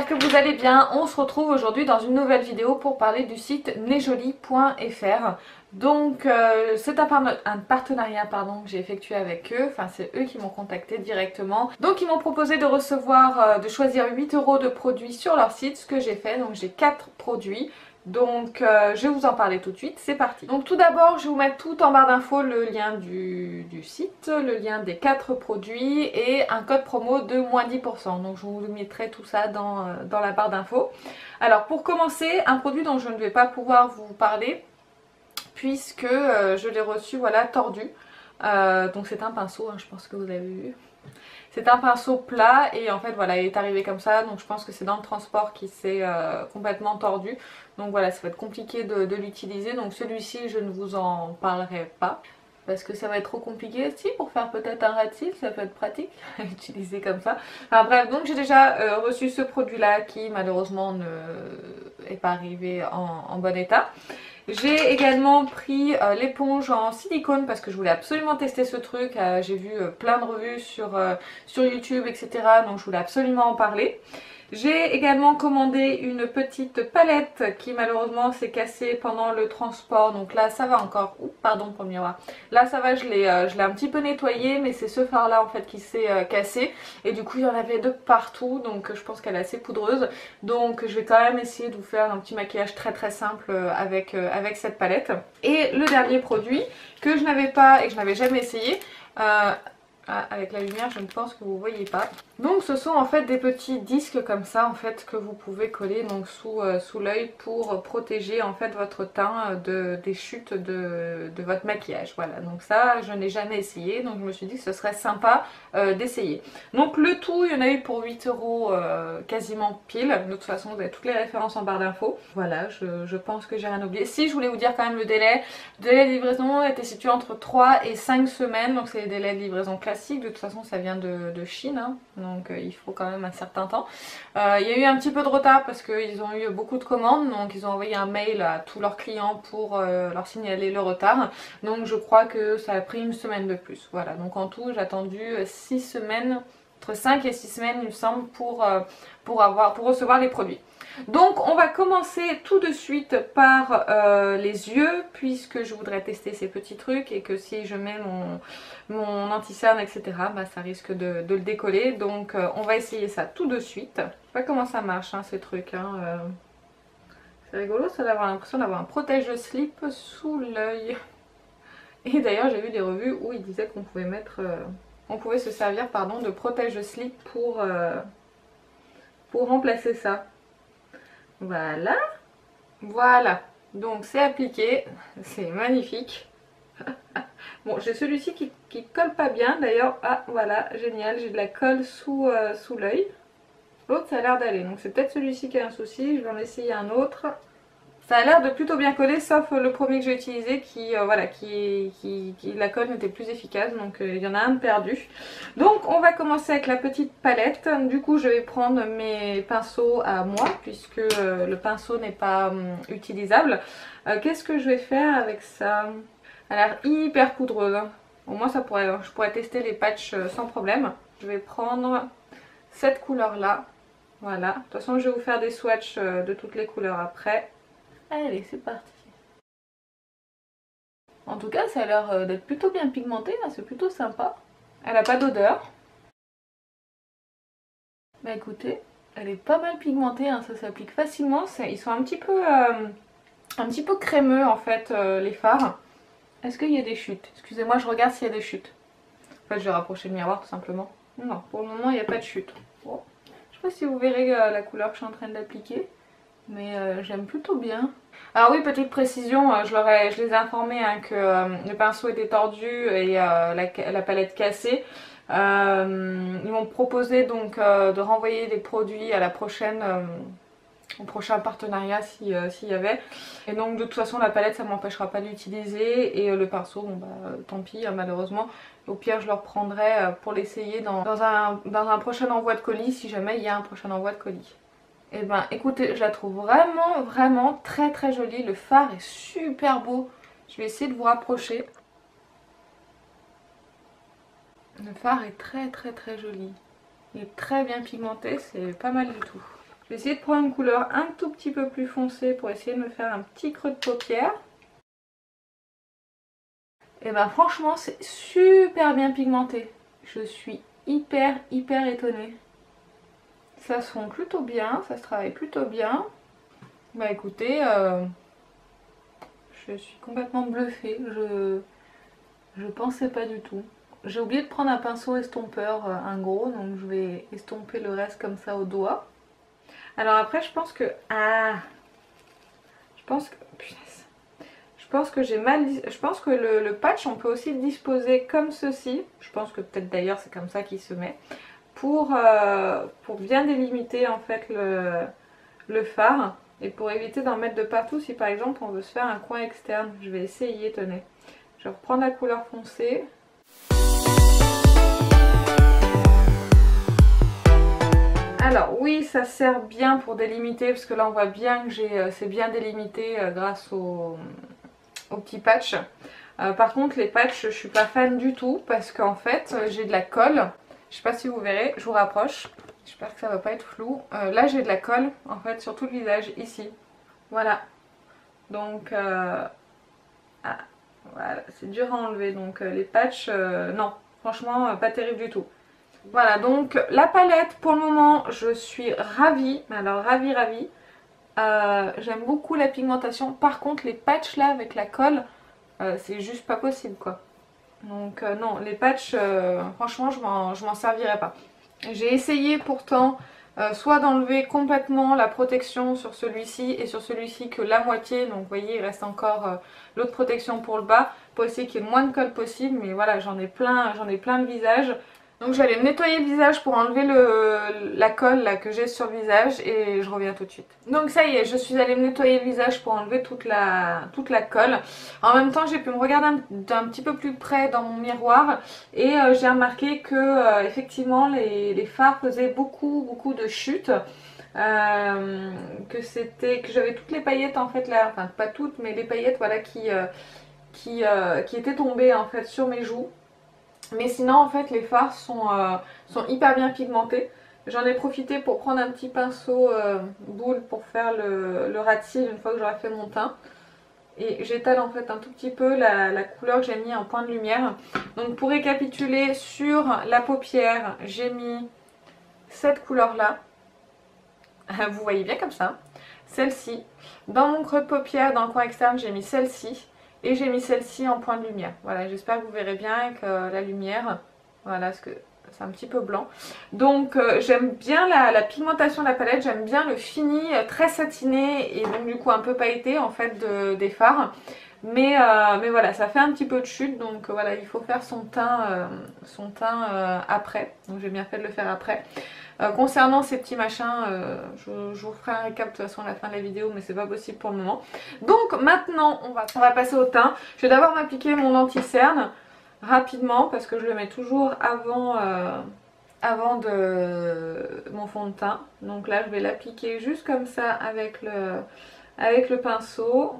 j'espère que vous allez bien. On se retrouve aujourd'hui dans une nouvelle vidéo pour parler du site nejoli.fr. Donc c'est un partenariat que j'ai effectué avec eux, enfin c'est eux qui m'ont contacté directement. Donc ils m'ont proposé de recevoir, de choisir 8 € de produits sur leur site, ce que j'ai fait. Donc j'ai 4 produits. Donc je vais vous en parler tout de suite, c'est parti. Donc tout d'abord je vais vous mettre tout en barre d'infos le lien du site, le lien des 4 produits et un code promo de moins 10%. Donc je vous mettrai tout ça dans la barre d'infos. Alors pour commencer, un produit dont je ne vais pas pouvoir vous parler puisque je l'ai reçu voilà tordu. Donc c'est un pinceau, hein, je pense que vous avez vu. C'est un pinceau plat et en fait voilà il est arrivé comme ça, donc je pense que c'est dans le transport qui s'est complètement tordu. Donc voilà, ça va être compliqué de l'utiliser, donc celui-ci je ne vous en parlerai pas. Parce que ça va être trop compliqué aussi pour faire peut-être un red seal, ça peut être pratique à utiliser comme ça. Enfin bref, donc j'ai déjà reçu ce produit là qui malheureusement ne est pas arrivé en bon état. J'ai également pris l'éponge en silicone parce que je voulais absolument tester ce truc. J'ai vu plein de revues sur YouTube, etc. Donc je voulais absolument en parler. J'ai également commandé une petite palette qui malheureusement s'est cassée pendant le transport. Donc là ça va encore. Oups, pardon pour le miroir. Là ça va, je l'ai un petit peu nettoyé, mais c'est ce fard là en fait qui s'est cassé. Et du coup il y en avait de partout, donc je pense qu'elle est assez poudreuse. Donc je vais quand même essayer de vous faire un petit maquillage très simple avec cette palette. Et le dernier produit que je n'avais pas et que je n'avais jamais essayé. Avec la lumière je ne pense que vous voyez pas. Donc ce sont en fait des petits disques comme ça en fait que vous pouvez coller donc sous l'œil pour protéger en fait votre teint des chutes de votre maquillage. Voilà, donc ça je n'ai jamais essayé, donc je me suis dit que ce serait sympa d'essayer. Donc le tout il y en a eu pour 8 € quasiment pile. De toute façon vous avez toutes les références en barre d'infos. Voilà, je pense que j'ai rien oublié. Si, je voulais vous dire quand même le délai de livraison était situé entre 3 et 5 semaines, donc c'est les délais de livraison classiques. De toute façon ça vient de Chine, hein. Donc il faut quand même un certain temps. Il y a eu un petit peu de retard parce qu'ils ont eu beaucoup de commandes, donc ils ont envoyé un mail à tous leurs clients pour leur signaler le retard. Donc je crois que ça a pris une semaine de plus. Voilà, donc en tout j'ai attendu 6 semaines, entre 5 et 6 semaines il me semble pour recevoir les produits. Donc on va commencer tout de suite par les yeux, puisque je voudrais tester ces petits trucs et que si je mets mon anti-cerne etc, bah, ça risque de le décoller. Donc on va essayer ça tout de suite. Je sais pas comment ça marche hein, ces trucs hein. C'est rigolo ça d'avoir l'impression d'avoir un protège-slip sous l'œil. Et d'ailleurs j'ai vu des revues où ils disaient qu'on pouvait mettre on pouvait se servir pardon de protège-slip pour remplacer ça. Voilà, voilà, donc c'est appliqué, c'est magnifique. Bon, j'ai celui-ci qui colle pas bien d'ailleurs. Ah voilà, génial, j'ai de la colle sous l'œil. L'autre ça a l'air d'aller, donc c'est peut-être celui-ci qui a un souci, je vais en essayer un autre. Ça a l'air de plutôt bien coller, sauf le premier que j'ai utilisé qui la colle n'était plus efficace, donc il y en a un de perdu. Donc on va commencer avec la petite palette. Du coup je vais prendre mes pinceaux à moi, puisque le pinceau n'est pas utilisable. Qu'est-ce que je vais faire avec ça? Elle a l'air hyper poudreuse, hein. Au moins je pourrais tester les patchs sans problème. Je vais prendre cette couleur là. Voilà, de toute façon je vais vous faire des swatchs de toutes les couleurs après. Allez, c'est parti. En tout cas, ça a l'air d'être plutôt bien pigmenté, c'est plutôt sympa. Elle n'a pas d'odeur. Bah écoutez, elle est pas mal pigmentée, hein, ça s'applique facilement. Ils sont un petit peu crémeux en fait, les fards. Est-ce qu'il y a des chutes? Excusez-moi, je regarde s'il y a des chutes. En fait, je vais rapprocher le miroir tout simplement. Non, pour le moment, il n'y a pas de chute. Bon. Je sais pas si vous verrez la couleur que je suis en train d'appliquer. Mais j'aime plutôt bien. Alors oui, petite précision, je les ai informés hein, que le pinceau était tordu et la palette cassée. Ils m'ont proposé donc de renvoyer les produits à la prochaine, au prochain partenariat s'il y avait. Et donc de toute façon la palette ça m'empêchera pas d'utiliser et le pinceau, bon bah tant pis hein, malheureusement. Au pire je le reprendrai pour l'essayer dans un prochain envoi de colis si jamais il y a un prochain envoi de colis. Et ben écoutez, je la trouve vraiment très jolie. Le fard est super beau. Je vais essayer de vous rapprocher. Le fard est très joli. Il est très bien pigmenté, c'est pas mal du tout. Je vais essayer de prendre une couleur un tout petit peu plus foncée pour essayer de me faire un petit creux de paupière. Et ben franchement c'est super bien pigmenté. Je suis hyper étonnée. Ça se fond plutôt bien, ça se travaille plutôt bien. Bah écoutez, je suis complètement bluffée. Je pensais pas du tout. J'ai oublié de prendre un pinceau estompeur, un gros, donc je vais estomper le reste comme ça au doigt. Alors après je pense que... Ah, je pense que... Punaise. Je pense que j'ai mal... Je pense que le patch, on peut aussi le disposer comme ceci. Je pense que peut-être d'ailleurs c'est comme ça qu'il se met. Pour bien délimiter en fait le fard. Et pour éviter d'en mettre de partout si par exemple on veut se faire un coin externe. Je vais essayer, tenez. Je vais reprendre la couleur foncée. Alors oui, ça sert bien pour délimiter parce que là on voit bien que c'est bien délimité grâce au petit patch. Par contre les patchs je suis pas fan du tout parce qu'en fait j'ai de la colle. Je sais pas si vous verrez, je vous rapproche. J'espère que ça va pas être flou. Là j'ai de la colle en fait sur tout le visage ici. Voilà. Donc voilà, c'est dur à enlever. Donc les patchs, non, franchement pas terrible du tout. Voilà, donc la palette pour le moment je suis ravie. Alors ravie. J'aime beaucoup la pigmentation. Par contre les patchs là avec la colle, c'est juste pas possible quoi. Donc non, les patchs, franchement je m'en servirai pas. J'ai essayé pourtant soit d'enlever complètement la protection sur celui-ci et sur celui-ci que la moitié. Donc vous voyez il reste encore l'autre protection pour le bas pour essayer qu'il y ait le moins de colle possible. Mais voilà, j'en ai plein le visage. Donc j'allais me nettoyer le visage pour enlever la colle là, que j'ai sur le visage et je reviens tout de suite. Donc ça y est, je suis allée me nettoyer le visage pour enlever toute la colle. En même temps j'ai pu me regarder d'un petit peu plus près dans mon miroir et j'ai remarqué que effectivement les fards faisaient beaucoup de chutes. Que j'avais toutes les paillettes en fait là, enfin pas toutes mais les paillettes voilà qui étaient tombées en fait sur mes joues. Mais sinon en fait les fards sont hyper bien pigmentés. J'en ai profité pour prendre un petit pinceau boule pour faire le ras de cils une fois que j'aurai fait mon teint. Et j'étale en fait un tout petit peu la couleur que j'ai mis en point de lumière. Donc pour récapituler, sur la paupière j'ai mis cette couleur là. Vous voyez bien comme ça. Celle-ci. Dans mon creux de paupière, dans le coin externe j'ai mis celle-ci. Et j'ai mis celle-ci en point de lumière. Voilà, j'espère que vous verrez bien avec la lumière. Voilà, parce que c'est un petit peu blanc. Donc j'aime bien la pigmentation de la palette. J'aime bien le fini très satiné et donc du coup un peu pailleté en fait des fards. Mais voilà, ça fait un petit peu de chute. Donc voilà, il faut faire son teint après. Donc j'ai bien fait de le faire après. Concernant ces petits machins, je vous ferai un récap de toute façon à la fin de la vidéo, mais c'est pas possible pour le moment. Donc maintenant on va passer au teint. Je vais d'abord m'appliquer mon anti-cerne rapidement parce que je le mets toujours avant de mon fond de teint. Donc là je vais l'appliquer juste comme ça avec le pinceau.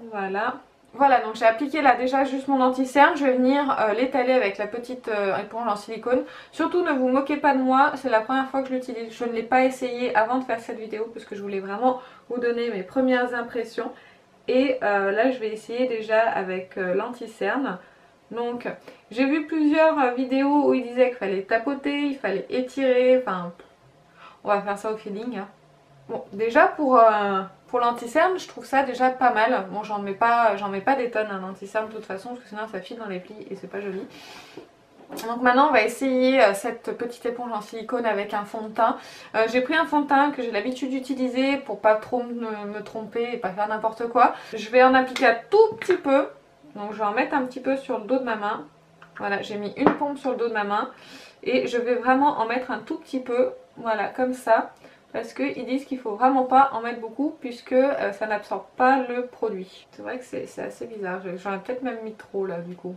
Voilà, donc j'ai appliqué là déjà juste mon anti-cerne. Je vais venir l'étaler avec la petite éponge en silicone. Surtout ne vous moquez pas de moi, c'est la première fois que je l'utilise. Je ne l'ai pas essayé avant de faire cette vidéo puisque je voulais vraiment vous donner mes premières impressions. Et là je vais essayer déjà avec l'anti-cerne. Donc j'ai vu plusieurs vidéos où ils disaient qu'il fallait tapoter, il fallait étirer. Enfin, on va faire ça au feeling. Hein. Bon, déjà pour l'anti-cerne, je trouve ça déjà pas mal. Bon, j'en mets pas des tonnes un anti-cerne de toute façon, parce que sinon ça file dans les plis et c'est pas joli. Donc maintenant on va essayer cette petite éponge en silicone avec un fond de teint. J'ai pris un fond de teint que j'ai l'habitude d'utiliser pour pas trop me tromper et pas faire n'importe quoi. Je vais en appliquer un tout petit peu. Donc je vais en mettre un petit peu sur le dos de ma main. Voilà, j'ai mis une pompe sur le dos de ma main. Et je vais vraiment en mettre un tout petit peu. Voilà, comme ça. Parce qu'ils disent qu'il faut vraiment pas en mettre beaucoup puisque ça n'absorbe pas le produit. C'est vrai que c'est assez bizarre, j'en ai peut-être même mis trop là du coup.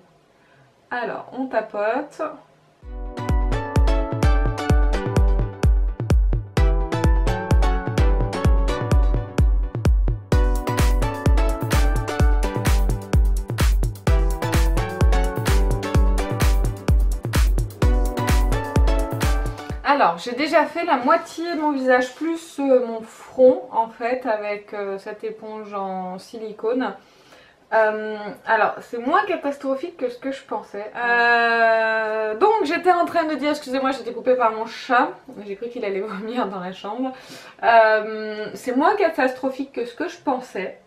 Alors on tapote. Alors, j'ai déjà fait la moitié de mon visage plus mon front en fait avec cette éponge en silicone. Alors, c'est moins catastrophique que ce que je pensais. Donc, j'étais en train de dire, excusez-moi, j'étais coupée par mon chat. J'ai cru qu'il allait vomir dans la chambre. C'est moins catastrophique que ce que je pensais.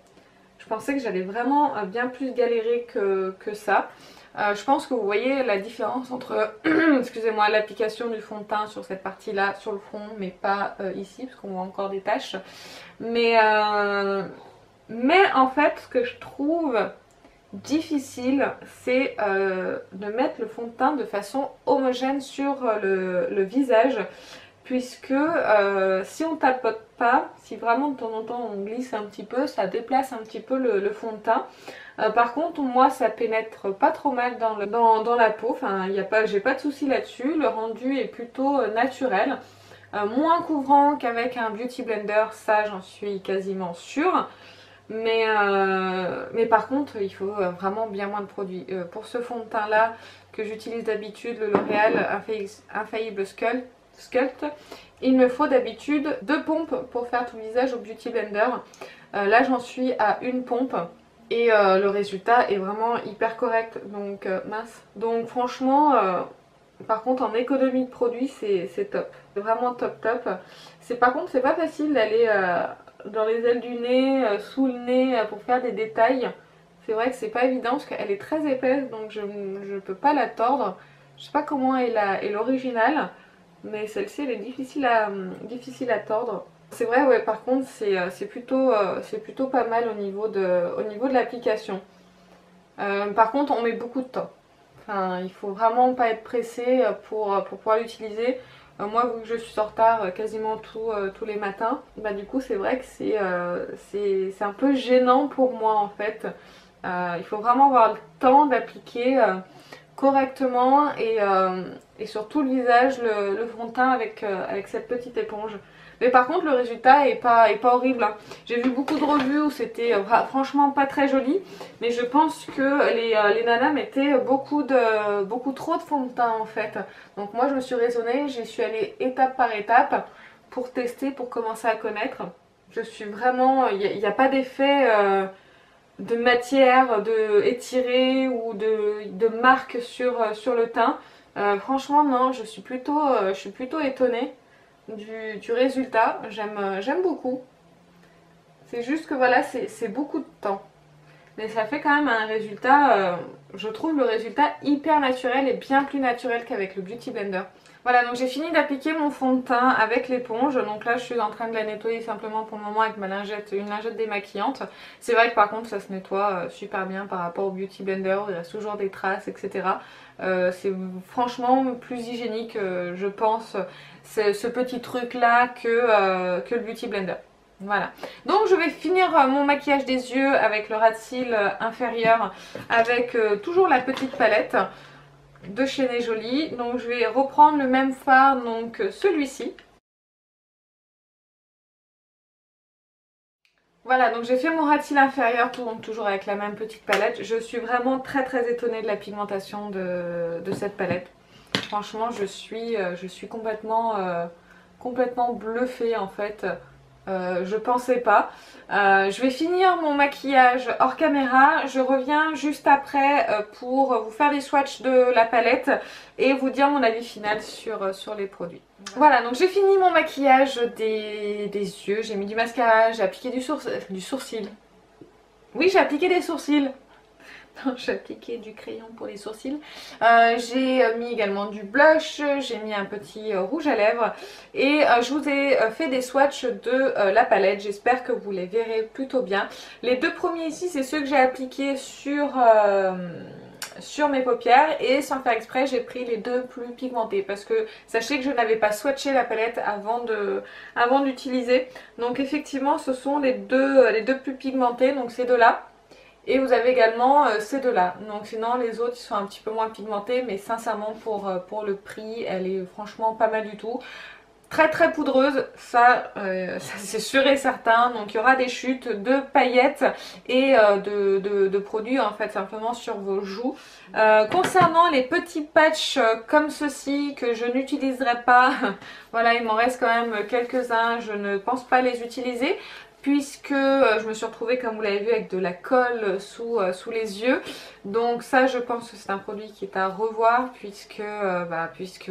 Je pensais que j'allais vraiment bien plus galérer que ça. Je pense que vous voyez la différence entre, excusez-moi, l'application du fond de teint sur cette partie-là, sur le front, mais pas ici, parce qu'on voit encore des taches. Mais en fait, ce que je trouve difficile, c'est de mettre le fond de teint de façon homogène sur le visage. Puisque si on tapote pas, si vraiment de temps en temps on glisse un petit peu, ça déplace un petit peu le fond de teint. Par contre, moi ça pénètre pas trop mal dans la peau, enfin j'ai pas de souci là-dessus, le rendu est plutôt naturel. Moins couvrant qu'avec un Beauty Blender, ça j'en suis quasiment sûre. Mais par contre, il faut vraiment bien moins de produits. Pour ce fond de teint là que j'utilise d'habitude, le L'Oréal Infaillible Sculpt, il me faut d'habitude 2 pompes pour faire tout le visage au Beauty Blender. Là j'en suis à une pompe et le résultat est vraiment hyper correct, donc mince. Donc franchement, par contre en économie de produits c'est top, c'est vraiment top. Par contre c'est pas facile d'aller dans les ailes du nez, sous le nez pour faire des détails. C'est vrai que c'est pas évident parce qu'elle est très épaisse, donc je ne peux pas la tordre. Je sais pas comment est l'original. Mais celle-ci elle est difficile à tordre. C'est vrai, ouais, par contre c'est plutôt pas mal au niveau de l'application. Par contre on met beaucoup de temps. Enfin, il faut vraiment pas être pressé pour pouvoir l'utiliser. Moi, vu que je suis en retard quasiment tous les matins, bah du coup c'est vrai que c'est un peu gênant pour moi en fait. Il faut vraiment avoir le temps d'appliquer correctement et sur tout le visage le fond de teint avec cette petite éponge. Mais par contre le résultat est pas horrible, hein. J'ai vu beaucoup de revues où c'était franchement pas très joli, mais je pense que les nanas mettaient beaucoup trop de fond de teint en fait. Donc moi je me suis raisonnée, j'y suis allée étape par étape pour tester, pour commencer à connaître. Je suis vraiment, il n'y a pas d'effet de matière, de étiré ou de marque sur le teint. Franchement non, je suis plutôt étonnée du résultat. J'aime beaucoup. C'est juste que voilà, c'est beaucoup de temps. Mais ça fait quand même un résultat, je trouve le résultat hyper naturel et bien plus naturel qu'avec le Beauty Blender. Voilà, donc j'ai fini d'appliquer mon fond de teint avec l'éponge. Donc là je suis en train de la nettoyer simplement pour le moment avec une lingette démaquillante. C'est vrai que par contre ça se nettoie super bien par rapport au Beauty Blender, il reste toujours des traces, etc. C'est franchement plus hygiénique, je pense, ce petit truc là que le Beauty Blender. Voilà, donc je vais finir mon maquillage des yeux avec le ras de cils inférieur avec toujours la petite palette de chez NET Jolie. Donc je vais reprendre le même fard, donc celui-ci. Voilà, donc j'ai fait mon ras de cils inférieur, donc toujours avec la même petite palette. Je suis vraiment très étonnée de la pigmentation de cette palette. Franchement, je suis complètement bluffée en fait. Je pensais pas. Je vais finir mon maquillage hors caméra. Je reviens juste après pour vous faire les swatchs de la palette et vous dire mon avis final sur les produits. Voilà, donc j'ai fini mon maquillage des yeux. J'ai mis du mascara, j'ai appliqué du sourcil. Oui, j'ai appliqué des sourcils. J'ai appliqué du crayon pour les sourcils. J'ai mis également du blush, j'ai mis un petit rouge à lèvres et je vous ai fait des swatchs de la palette. J'espère que vous les verrez plutôt bien. Les deux premiers ici, c'est ceux que j'ai appliqués sur mes paupières et sans faire exprès, j'ai pris les deux plus pigmentés parce que sachez que je n'avais pas swatché la palette avant d'utiliser. Donc effectivement, ce sont les deux plus pigmentés, donc ces deux-là. Et vous avez également ces deux-là. Donc sinon les autres ils sont un petit peu moins pigmentés, mais sincèrement pour le prix, elle est franchement pas mal du tout. très très poudreuse, ça c'est sûr et certain. Donc il y aura des chutes de paillettes et de produits en fait simplement sur vos joues. Concernant les petits patchs comme ceci que je n'utiliserai pas, voilà, il m'en reste quand même quelques-uns, je ne pense pas les utiliser puisque je me suis retrouvée, comme vous l'avez vu, avec de la colle sous les yeux. Donc ça, je pense que c'est un produit qui est à revoir puisque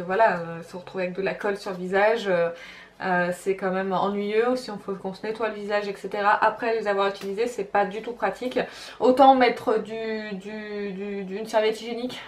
voilà, se retrouver avec de la colle sur le visage, c'est quand même ennuyeux. Si on faut qu'on se nettoie le visage, etc. après les avoir utilisés, c'est pas du tout pratique. Autant mettre une serviette hygiénique.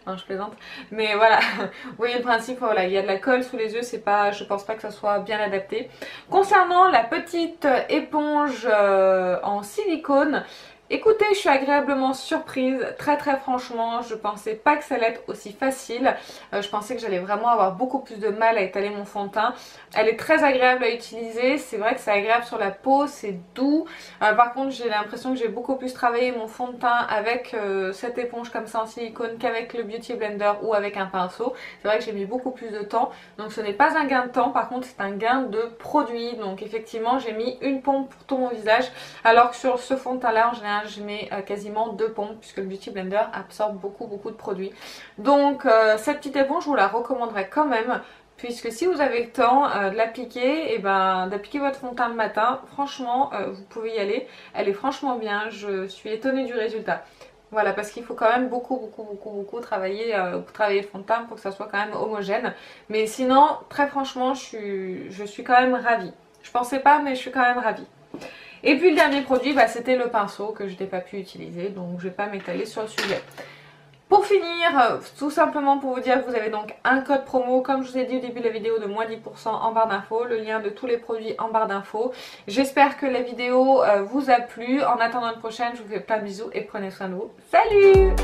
Non, je plaisante. Mais voilà, vous voyez le principe, voilà, il y a de la colle sous les yeux, c'est pas, je pense pas que ça soit bien adapté. Concernant la petite éponge en silicone, écoutez, je suis agréablement surprise, très très franchement, je pensais pas que ça allait être aussi facile. Je pensais que j'allais vraiment avoir beaucoup plus de mal à étaler mon fond de teint. Elle est très agréable à utiliser, c'est vrai que c'est agréable sur la peau, c'est doux. Par contre, j'ai l'impression que j'ai beaucoup plus travaillé mon fond de teint avec cette éponge comme ça en silicone qu'avec le Beauty Blender ou avec un pinceau. C'est vrai que j'ai mis beaucoup plus de temps, donc ce n'est pas un gain de temps, par contre c'est un gain de produit. Donc effectivement, j'ai mis une pompe pour tout mon visage, alors que sur ce fond de teint là, en général, je mets quasiment 2 pompes puisque le Beauty Blender absorbe beaucoup de produits. Donc cette petite éponge, je vous la recommanderais quand même puisque si vous avez le temps de l'appliquer, et d'appliquer votre fond de teint le matin, franchement vous pouvez y aller. Elle est franchement bien, je suis étonnée du résultat. Voilà, parce qu'il faut quand même beaucoup travailler le fond de teint pour que ça soit quand même homogène. Mais sinon, très franchement, je suis quand même ravie. Je pensais pas, mais je suis quand même ravie. Et puis le dernier produit, c'était le pinceau que je n'ai pas pu utiliser, donc je ne vais pas m'étaler sur le sujet. Pour finir, tout simplement pour vous dire que vous avez donc un code promo, comme je vous ai dit au début de la vidéo, de moins 10% en barre d'infos, le lien de tous les produits en barre d'infos. J'espère que la vidéo vous a plu. En attendant une prochaine, je vous fais plein de bisous et prenez soin de vous. Salut!